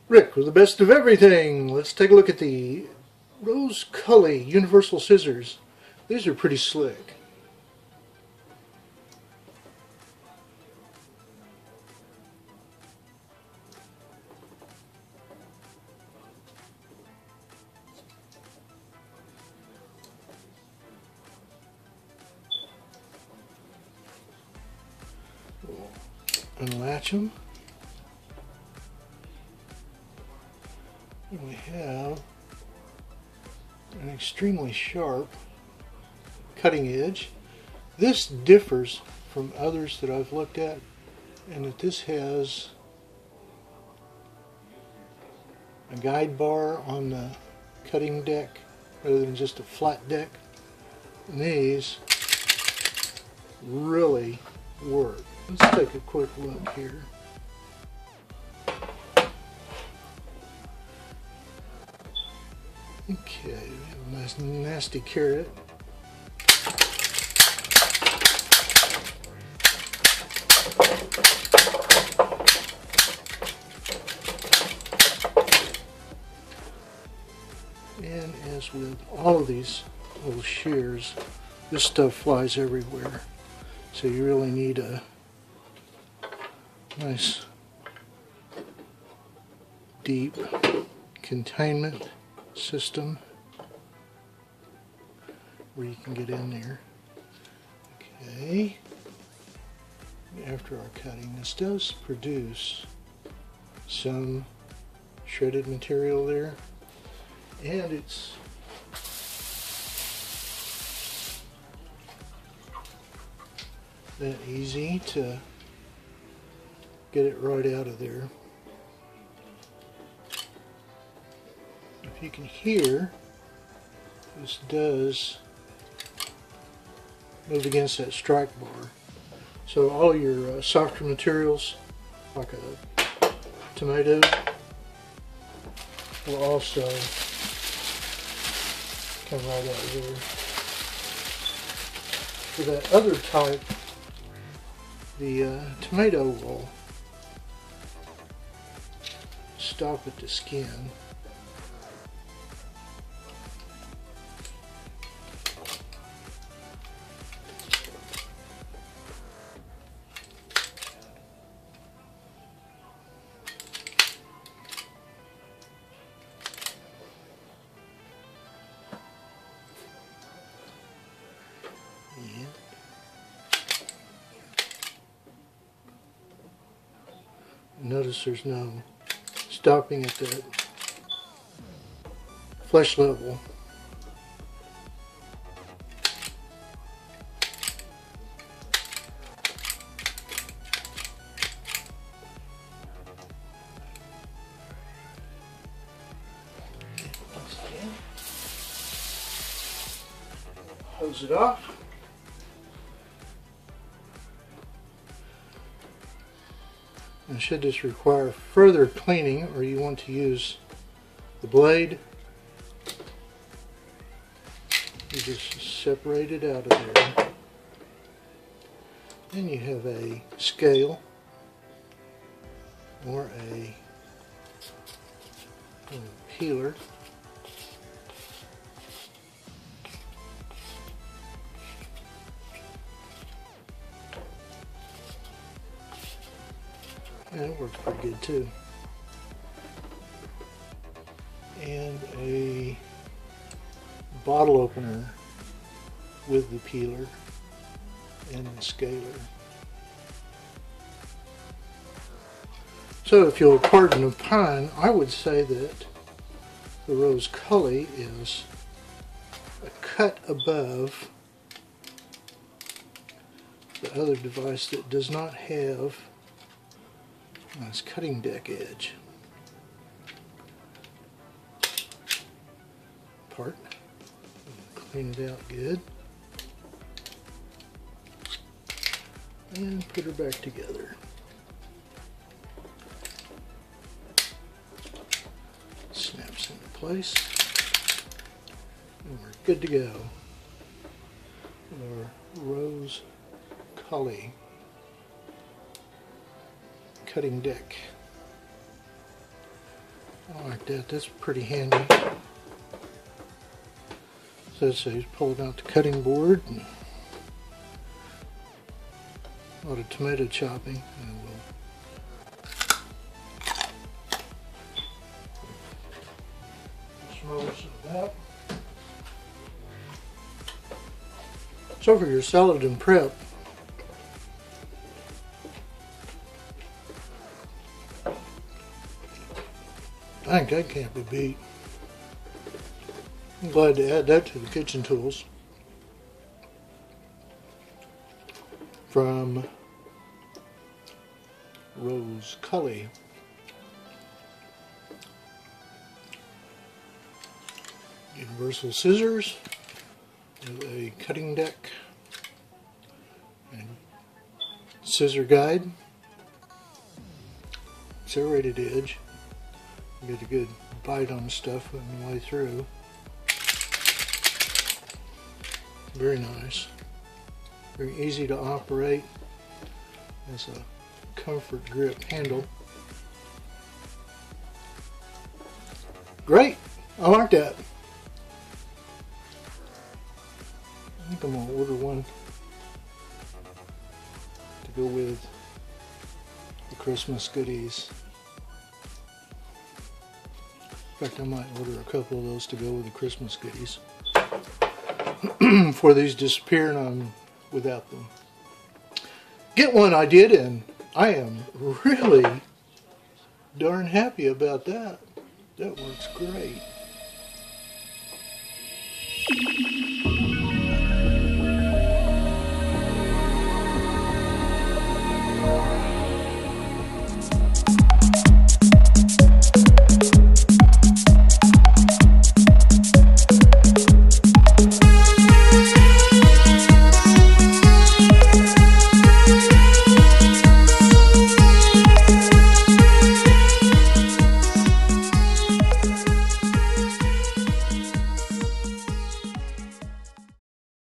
Rick with the best of everything. Let's take a look at the Rose Kuli universal scissors. These are pretty slick. We'll unlatch them. We have an extremely sharp cutting edge. This differs from others that I've looked at, and that this has a guide bar on the cutting deck rather than just a flat deck. And these really work. Let's take a quick look here. Okay, we have a nice nasty carrot. And as with all of these little shears, this stuff flies everywhere. So you really need a nice deep containment system where you can get in there. Okay, after our cutting, this does produce some shredded material there, and it's that easy to get it right out of there. If you can hear, this does move against that strike bar. So all your softer materials, like a tomato, will also come right out of there. For that other type, the tomato will stop at the skin. Notice there's no stopping at that flesh level. Hose it off. And should this require further cleaning, or you want to use the blade, you just separate it out of there. Then you have a scale or a peeler. And it works pretty good too. And a bottle opener with the peeler and the scaler. So if you'll pardon the pun, I would say that the Rose Kuli is a cut above the other device that does not have this cutting deck edge part. Clean it out good and put her back together. Snaps into place and we're good to go with our Rose Kuli cutting deck. I like that, that's pretty handy. So he's pulling out the cutting board and a lot of tomato chopping, and we'll smother some of that. So for your salad and prep, I think that can't be beat. I'm glad to add that to the kitchen tools from Rose Kuli. Universal scissors with a cutting deck and scissor guide, serrated edge. Get a good bite on stuff on the way through. Very nice. Very easy to operate. Has a comfort grip handle. Great! I like that. I think I'm going to order one to go with the Christmas goodies. In fact, I might order a couple of those to go with the Christmas goodies before these disappear and I'm without them. Get one I did, and I am really darn happy about that. That works great.